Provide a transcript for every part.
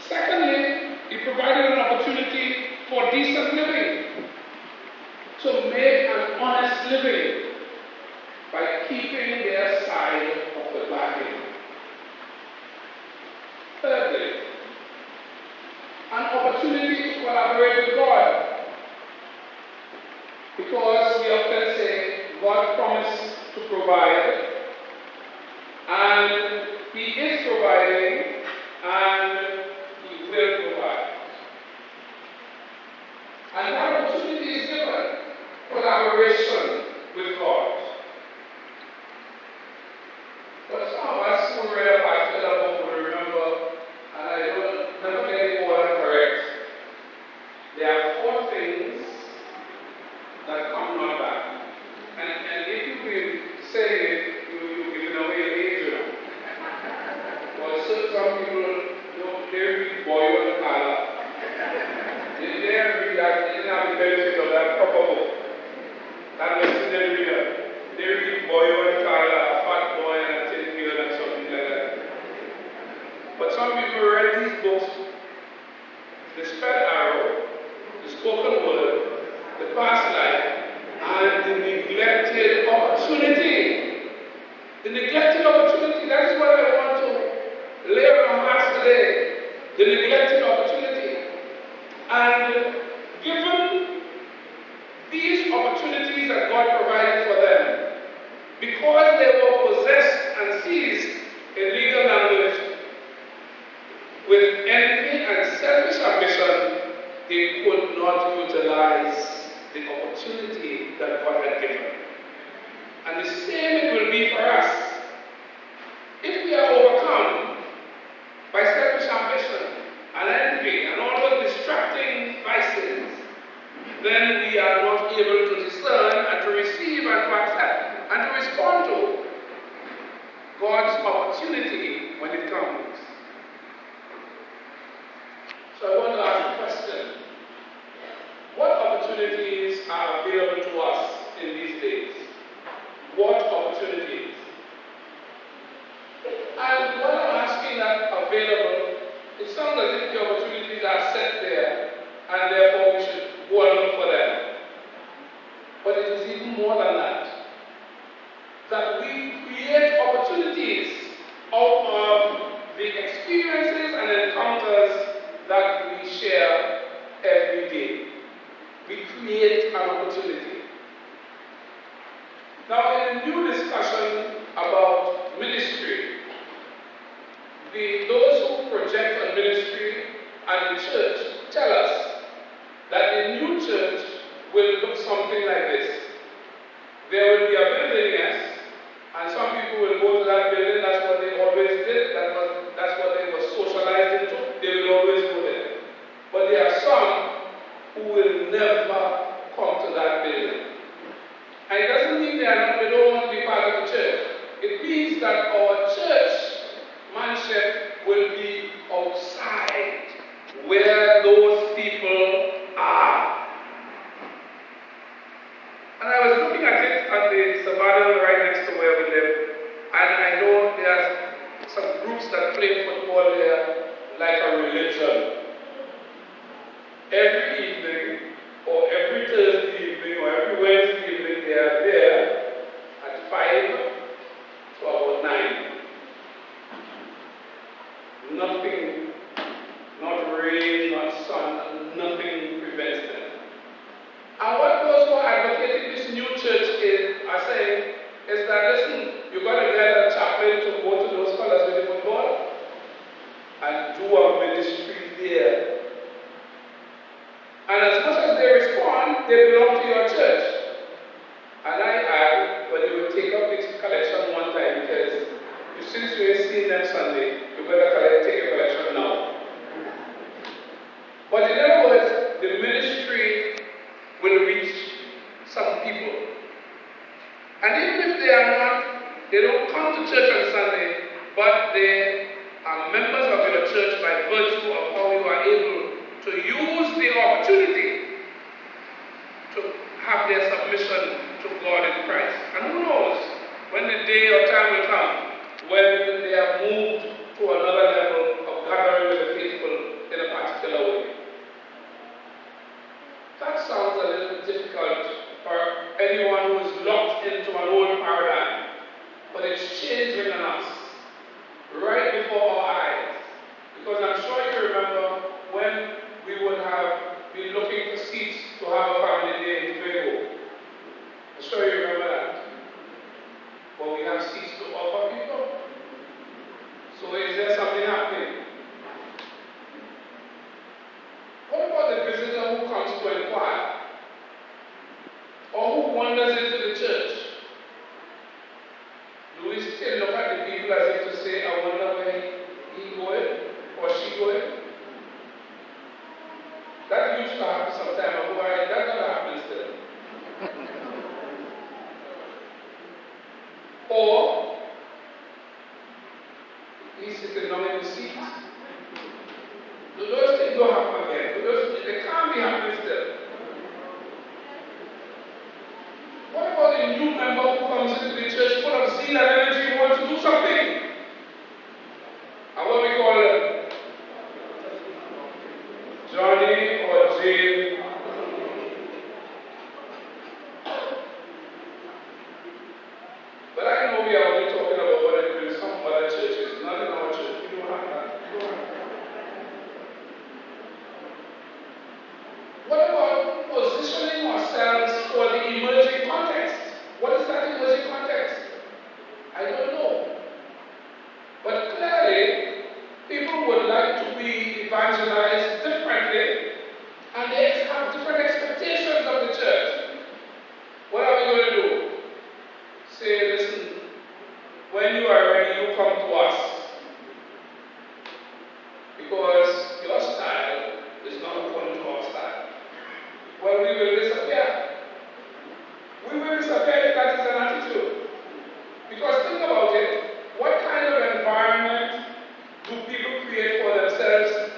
Secondly, he provided an opportunity for decent living, to make an honest living by keeping their side of the bargain. Thirdly, an opportunity to collaborate with God, because we often say God promised to provide, and He is providing, and He will provide. And that opportunity is given: collaboration with God. But some of us who read a particular book will remember, and I don't never get the order correct, there are 4 things that come not back. And if you will say it, you're giving away your age, you know. Well, so some people, they read Boyle and Kala. They didn't read that, they didn't have the benefit of that proper book. That was in the reader. They read Boyle and Kala, a fat boy and a tin girl and something like that. But some people read these books, the spell arrow, the spoken word, the past life, and the neglected opportunity. The neglected opportunity, that is what I want to lay on our hearts today. The neglected opportunity. And given these opportunities that God provided for them, because they were possessed and seized in legal language with envy and selfish ambition, they could not utilize the opportunity that God had given. And the same it will be for us. If we are overcome by selfish ambition and envy and all those distracting vices, then we are not able to discern and to receive and to accept and to respond to God's opportunity when it comes. So I want to ask a question. What opportunities are available to us in these days? What opportunities? And what I'm asking that available, it sounds as if the opportunities are set there, and therefore we should go and look for them. But it is even more than that. That we create opportunities out of the experiences and encounters that we share every day. We create an opportunity. Now, in a new discussion about ministry, those who project on ministry and the church tell us that the new church will look something like this. There will be a building, yes, and some people will go to that building. That's what they always did. That's what they were socialized into. They will always go there. But there are some who will never come to that building. And it doesn't mean they don't want to be part of the church. It means that our church manship will be outside where those people are. And I was looking at it on the sabbatical right next to where we live, and I know there are some groups that play football there like a religion. Every evening, or every Thursday evening, or every Wednesday evening, they are there at 5 to about 9. Nothing, not rain, not sun, nothing prevents them. And what those who are advocating this new church are saying is that, listen, you've got to get a chaplain to go to those fellas with the football and do a ministry there. And as much as they respond, they belong to your church. And I add, well, you will take up this collection one time, because since you ain't seen them Sunday, you better take a collection now. But in other words, the ministry will reach some people. And even if they don't come to church on Sunday, but they are members of your church by virtue of how you are able to use the opportunity to have their submission to God in Christ. And who knows when the day or time will come when they have moved to another level of gathering with the faithful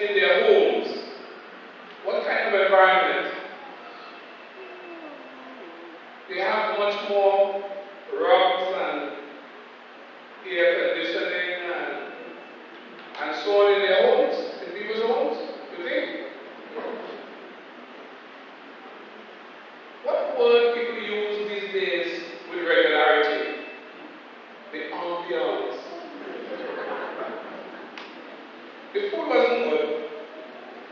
in their homes, what kind of environment? They have much more rugs and air conditioning and so on in their homes, in people's homes, you think? What word people use these days with regularity? The ambiance. The food wasn't good.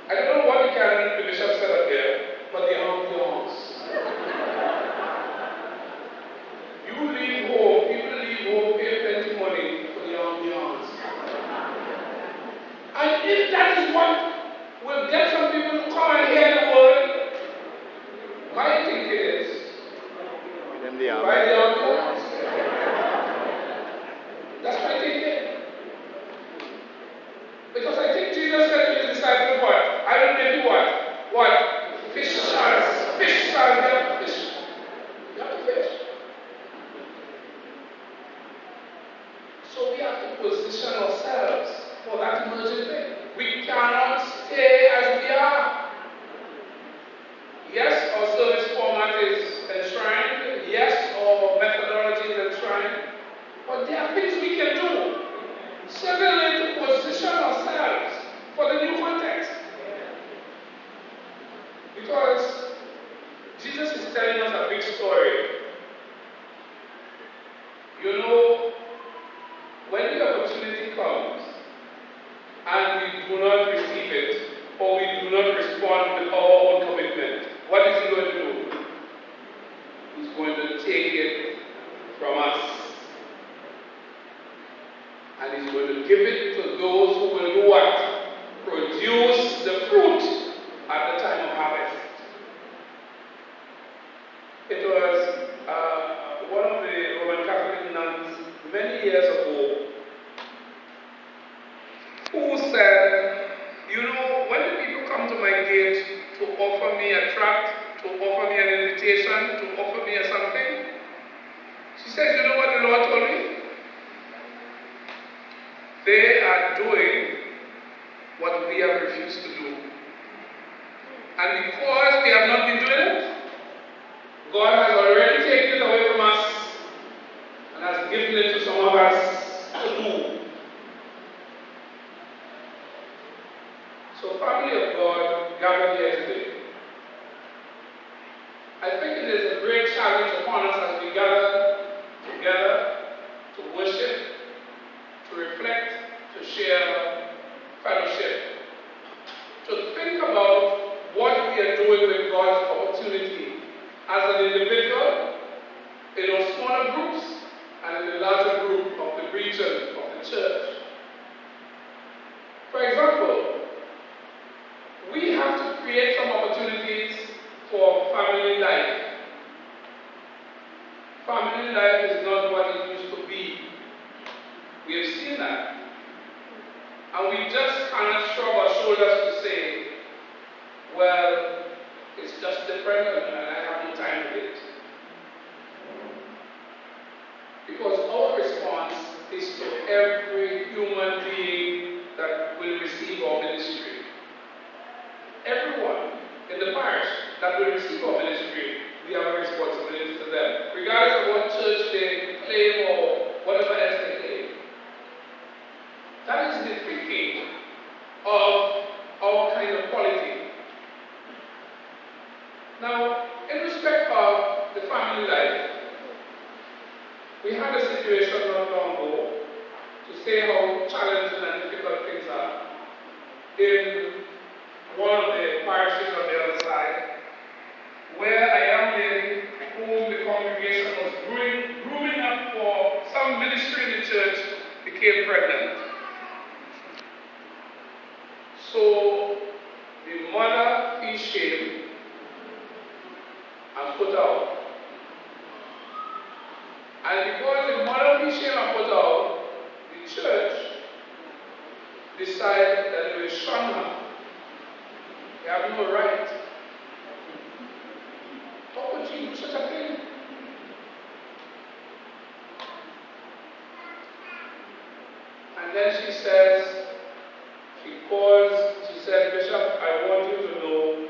I don't know what the bishop said up there, but the ambiance. You leave home, people leave home, pay plenty money for the ambiance. And if that is what will get some people to come and hear the word, my thinking is, by the ambiance. That's my thinking. Because I think Jesus said to his disciples, what? I will make you what? What? Fishers. Fishers. You have to fish. You have to fish. So we have to position ourselves for that emerging thing. We cannot stay as we are. Yes, our service format is enshrined. Yes, our methodology is enshrined. But there are things we can do. Secondly, to position ourselves for the new context. Because Jesus is telling us a big story. You know, when the opportunity comes and we do not receive it, or we do not respond with our own commitment, what is he going to do? He's going to take it from us. And he's going to give it to those who will do what? Produce the fruit at the time of harvest. It was one of the Roman Catholic nuns many years ago who said, you know, when the people come to my gate to offer me a tract, to offer me an invitation, to offer me a something, she says, you know what the Lord told me? They are doing what we have refused to do. And because they have not been doing it, God has already taken it away from us and has given it to some of us to do. So, family of God, gathered here today, I think it is a great challenge upon us as we gather together to worship, to reflect, to share fellowship, to think about what we are doing with God's opportunity as an individual, in our smaller groups, and in the larger group of the region of the church. For example, we have to create some opportunities for family life. Family life is not what it used to be. We have seen that. And we just cannot shrug our shoulders to say, well, it's just different and I have no time for it. Because our response is to every human being that will receive our ministry. Everyone in the parish that will receive our ministry, we have a responsibility to them, regardless of what church they claim or whatever else they claim. That is the thinking of our kind of polity. Now, in respect of the family life, we had a situation not long ago, to say how challenging and difficult things are, in one of the parishes on the other side, where a young lady whom the congregation was grooming up for some ministry in the church became pregnant. So the mother felt shame and put out. And because the mother felt shame and put out, the church decided that they will shun her. They have no right. How could you do such a thing? And then she says, because she said, Bishop, I want you to know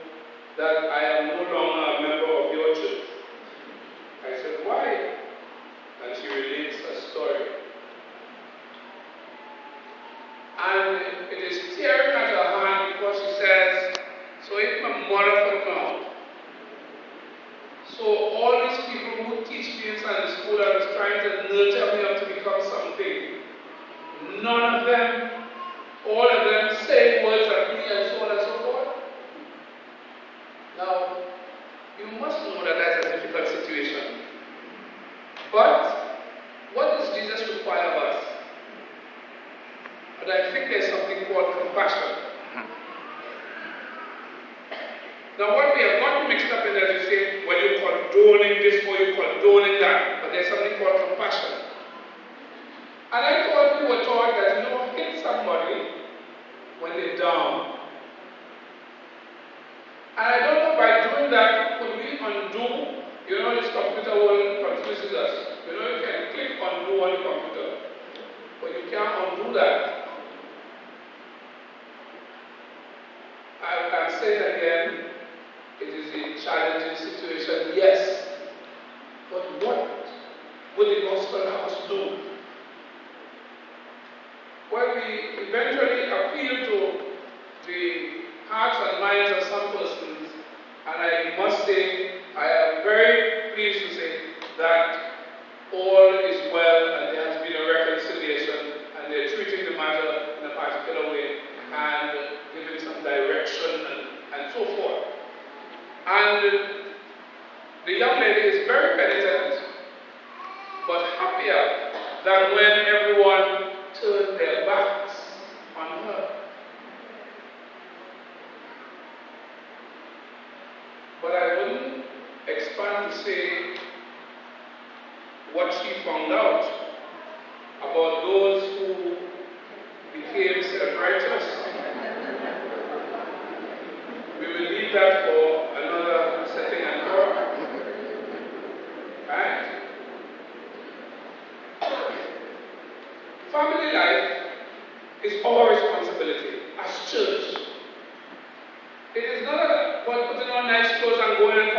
that I am no longer a member of your church. I said, why? And she relates a story. And it is tearing at her hand because she says, so if my mother could come, so all these people who teach me in Sunday school and was trying to nurture me up to become something, none of them, all of them say words at me and so on and so forth. Now, you must know that that's a difficult situation. But what does Jesus require of us? But I think there's something called compassion. Now what we have gotten mixed up in is you say, well, you're condoning this or you're condoning that, but there's something called compassion. And I thought we were taught that you don't hit somebody when they're down. And I don't know, by doing that, could we undo? You know, this computer world confuses us. You know, you can click undo on the computer, but you can't undo that. I can say it again, it is a challenging situation, yes. But what would the gospel have us do? Well, we eventually appeal to the hearts and minds of some persons, and I must say, I am very pleased to say that all is well and there has been a reconciliation and they're treating the matter in a particular way and giving some direction and so forth. And the young lady is very penitent, but happier than when everyone turned their backs on her. But I wouldn't expand to say what she found out about those who became self-righteous. We will leave that for another setting and talk. Right? Family life is our responsibility as church. It is not about putting on nice clothes and going and